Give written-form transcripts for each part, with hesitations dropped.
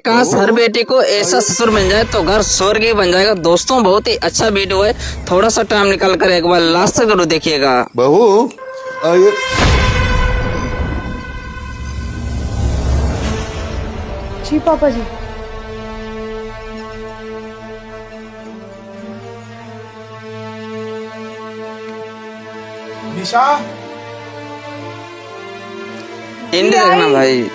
काश हर बेटी को ऐसा ससुर मिल जाए तो घर स्वर्ग ही बन जाएगा। दोस्तों बहुत ही अच्छा वीडियो है, थोड़ा सा टाइम निकाल कर एक बार लास्ट तक जरूर देखिएगा। बहू ये जी पापा जी। निशा, एंड देखना भाई।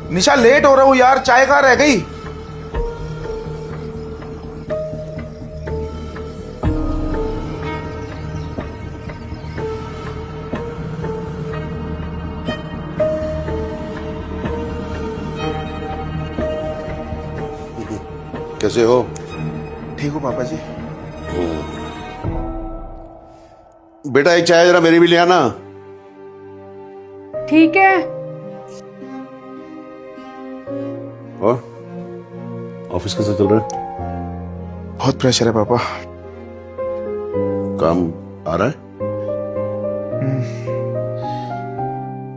निशा लेट हो रहा हूँ यार, चाय कहाँ रह गई? कैसे हो? ठीक हो पापा जी? बेटा एक चाय जरा मेरी भी ले आना। ठीक है। और ऑफिस कैसे चल रहा है? बहुत प्रेशर है पापा। काम आ रहा है?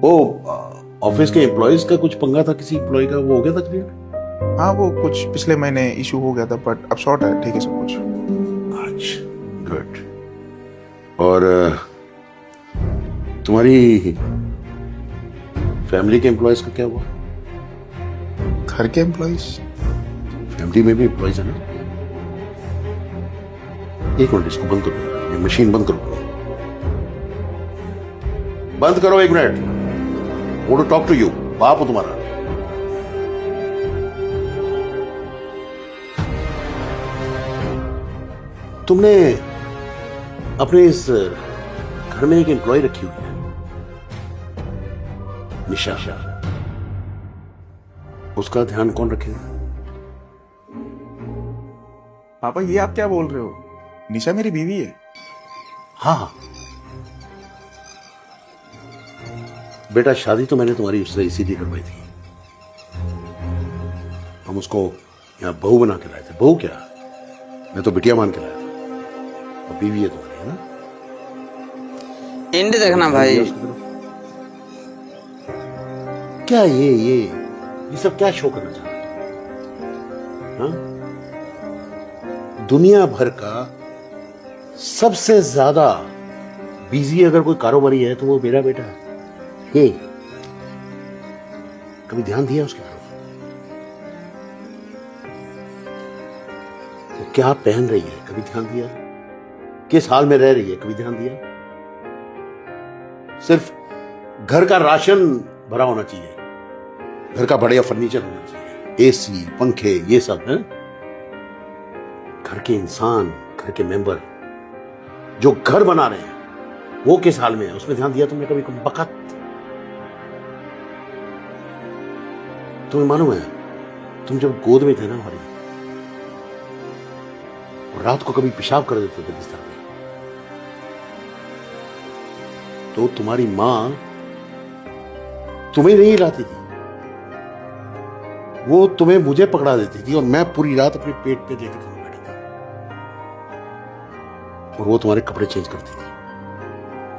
ओ ऑफिस के एम्प्लॉयज का कुछ पंगा था, किसी एम्प्लॉय का, वो हो गया था क्लियर? हाँ वो कुछ पिछले महीने इशू हो गया था, बट अब शॉर्ट है, ठीक है सब कुछ। अच्छा, गुड। और तुम्हारी फैमिली के एम्प्लॉयज का क्या हुआ? घर के एम्प्लॉयज? फैमिली में भी एम्प्लॉयज है ना? एक मिनट, इसको बंद करो, ये मशीन बंद करो। बंद करो, एक minute. Want to talk to you. बाप हो तुम्हारा। तुमने अपने इस घर में एक एम्प्लॉय रखी हुई है, निशा। उसका ध्यान कौन रखेगा? पापा ये आप क्या बोल रहे हो? निशा मेरी बीवी है। हाँ बेटा, शादी तो मैंने तुम्हारी उससे इसीलिए करवाई थी। हम उसको यहां बहू बना के लाए थे। बहू क्या, मैं तो बिटिया मान के लाया था। और बीवी है तुम्हारी, है ना? एंड देखना भाई। क्या ये सब क्या शो करना चाहते हो? हाँ? दुनिया भर का सबसे ज्यादा बिजी अगर कोई कारोबारी है तो वो मेरा बेटा है। हे, कभी ध्यान दिया उसकी तरफ? वो क्या पहन रही है, कभी ध्यान दिया? किस हाल में रह रही है, कभी ध्यान दिया? सिर्फ घर का राशन भरा होना चाहिए, घर का बढ़िया फर्नीचर होना चाहिए, एसी, पंखे, ये सब है। घर के इंसान, घर के मेंबर जो घर बना रहे हैं वो किस हाल में है, उसमें ध्यान दिया तुमने कभी? बकत। तुम्हें मालूम है, तुम जब गोद में थे ना हमारी, और रात को कभी पेशाब कर देते थे बिस्तर पे, तो तुम्हारी मां तुम्हें नहीं हिलाती थी, वो तुम्हें मुझे पकड़ा देती थी, और मैं पूरी रात अपने पेट पे लेकर तुम्हें बैठा था, और वो तुम्हारे कपड़े चेंज करती थी,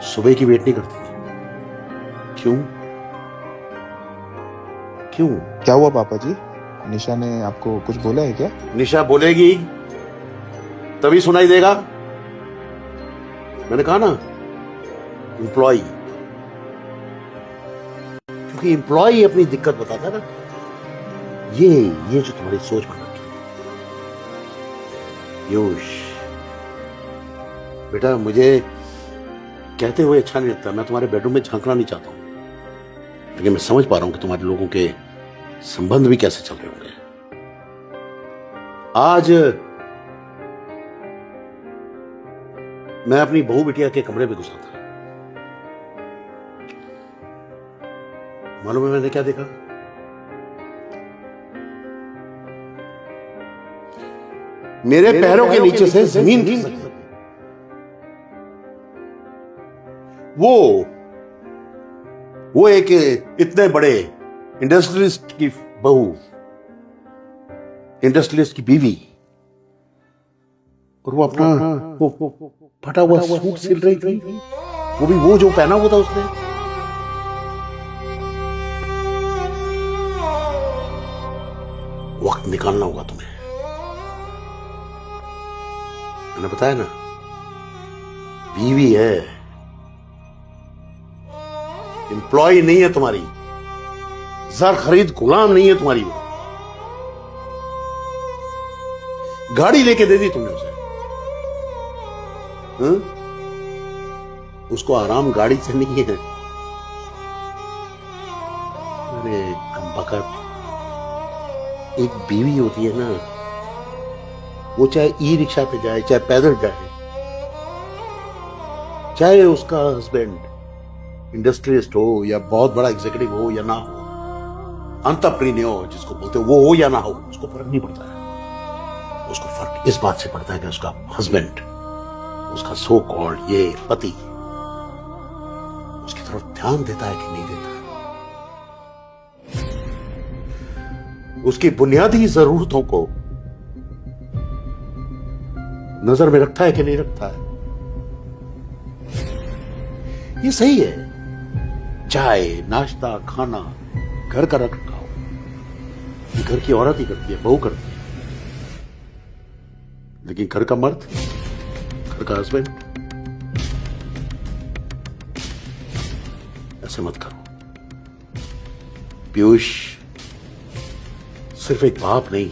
सुबह की वेट नहीं करती थी। क्यों? क्यों? क्या हुआ पापा जी? निशा ने आपको कुछ बोला है क्या? निशा बोलेगी तभी सुनाई देगा। मैंने कहा ना, एम्प्लॉय, क्योंकि एम्प्लॉय अपनी दिक्कत बताता है ना। ये जो तुम्हारी सोच बन रखी है पीयूष, बेटा मुझे कहते हुए अच्छा नहीं लगता, मैं तुम्हारे बेडरूम में झांकना नहीं चाहता हूं, लेकिन मैं समझ पा रहा हूं कि तुम्हारे लोगों के संबंध भी कैसे चल रहे होंगे। आज मैं अपनी बहू बिटिया के कमरे में घुसा था, मालूम है मैंने क्या देखा? मेरे पैरों के नीचे से जमीन खिसक गई। वो एक इतने बड़े इंडस्ट्रियलिस्ट की बहू इंडस्ट्रियलिस्ट की बीवी, और वो अपना वो फटा हुआ सूट सिल रही थी, वो भी वो जो पहना हुआ था उसने। वक्त निकालना होगा तुम्हें, मैंने बताया ना, बीवी है, एम्प्लॉय नहीं है तुम्हारी, जर खरीद गुलाम नहीं है तुम्हारी। वो गाड़ी लेके दे दी तुमने उसे, हाँ? उसको आराम गाड़ी से नहीं है। अरे कमबख्त, एक बीवी होती है ना, वो चाहे ई रिक्शा पे जाए, चाहे पैदल जाए, चाहे उसका हस्बैंड इंडस्ट्रियलिस्ट हो या बहुत बड़ा एग्जीक्यूटिव हो या ना हो, एंटरप्रेन्योर जिसको बोलते हो, वो हो या ना हो, उसको फर्क नहीं पड़ता है। उसको फर्क इस बात से पड़ता है कि उसका हस्बैंड, उसका सो कॉल्ड ये पति, उसकी तरफ ध्यान देता है कि नहीं देता, उसकी बुनियादी जरूरतों को नजर में रखता है कि नहीं रखता है। ये सही है। चाय, नाश्ता, खाना, घर का रख रखाव, ये घर की औरत ही करती है, बहू करती है। लेकिन घर का मर्द, घर का हस्बैंड, ऐसे मत करो। पीयूष सिर्फ एक बाप नहीं,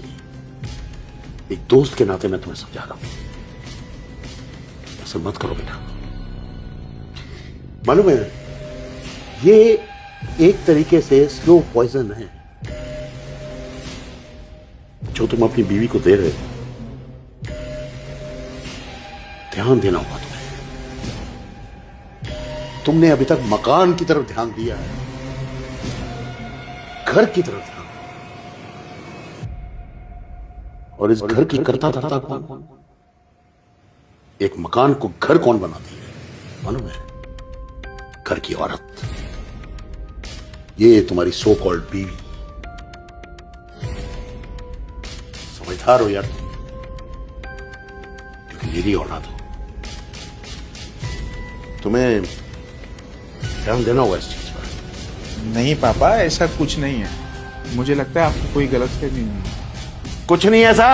एक दोस्त के नाते मैं तुम्हें समझा रहा हूं, ऐसे मत करो बेटा। मालूम है, ये एक तरीके से स्लो पॉइजन है जो तुम अपनी बीवी को दे रहे हो। ध्यान देना होगा तुम्हें। तुमने अभी तक मकान की तरफ ध्यान दिया है, घर की तरफ ध्यान, और इस घर की करता धरता कौन? एक मकान को घर कौन बनाती है मालूम है? घर की औरत। ये तुम्हारी सो कॉल्ड बीवी। समझदार हो यार, क्योंकि मेरी औलाद हो। तुम्हें ध्यान देना होगा इस चीज पर। नहीं पापा, ऐसा कुछ नहीं है। मुझे लगता है आपको कोई गलतफहमी है। कुछ नहीं ऐसा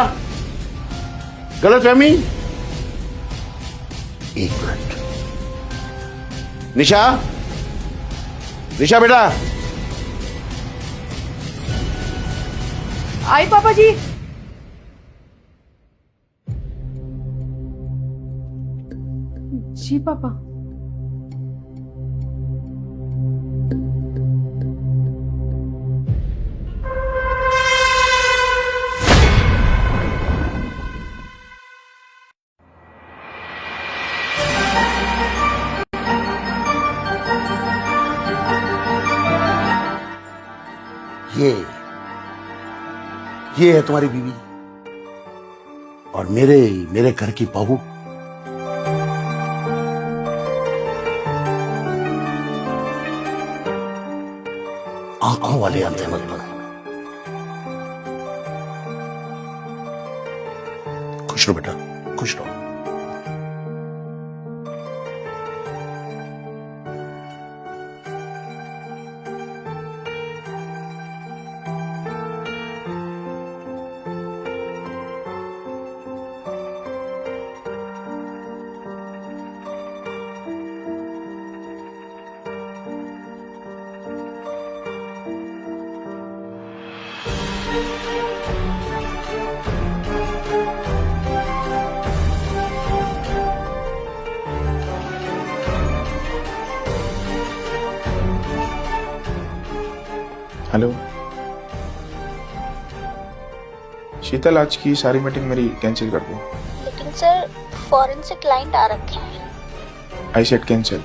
गलतफहमी। एक मिनट, निशा, निशा बेटा। आई पापा जी। जी पापा। ये है तुम्हारी बीवी और मेरे घर की बहू। आंखों वाले अंधे मत बनो। खुश रहो बेटा, खुश रहो। हेलो शीतल, आज की सारी मीटिंग मेरी कैंसिल कर दो। लेकिन सर फॉरेन से क्लाइंट आ रखे हैं। I said cancel.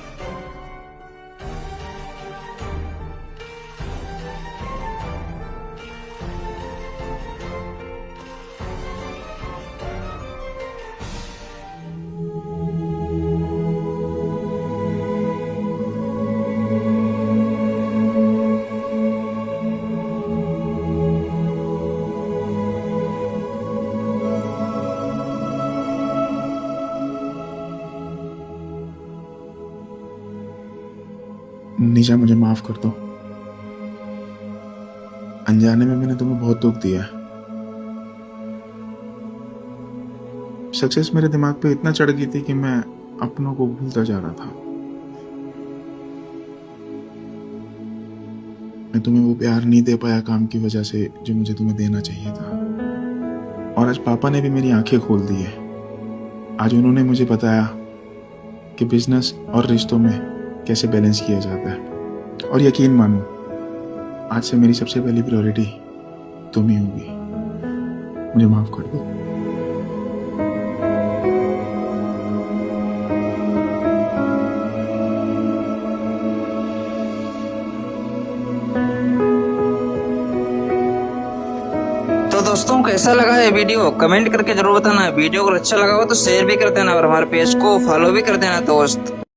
निशा मुझे माफ कर दो। अनजाने में मैंने तुम्हें बहुत दुख दिया। सक्सेस मेरे दिमाग पे इतना चढ़ गई थी कि मैं अपनों को भूलता जा रहा था। मैं तुम्हें वो प्यार नहीं दे पाया काम की वजह से जो मुझे तुम्हें देना चाहिए था। और आज पापा ने भी मेरी आंखें खोल दी है। आज उन्होंने मुझे बताया कि बिजनेस और रिश्तों में कैसे बैलेंस किया जाता है। और यकीन मानो, आज से मेरी सबसे पहली प्रायोरिटी तुम ही होगी। मुझे माफ कर दो। तो दोस्तों कैसा लगा ये वीडियो कमेंट करके जरूर बताना। वीडियो अगर अच्छा लगा हो तो शेयर भी कर देना और हमारे पेज को फॉलो भी कर देना दोस्त।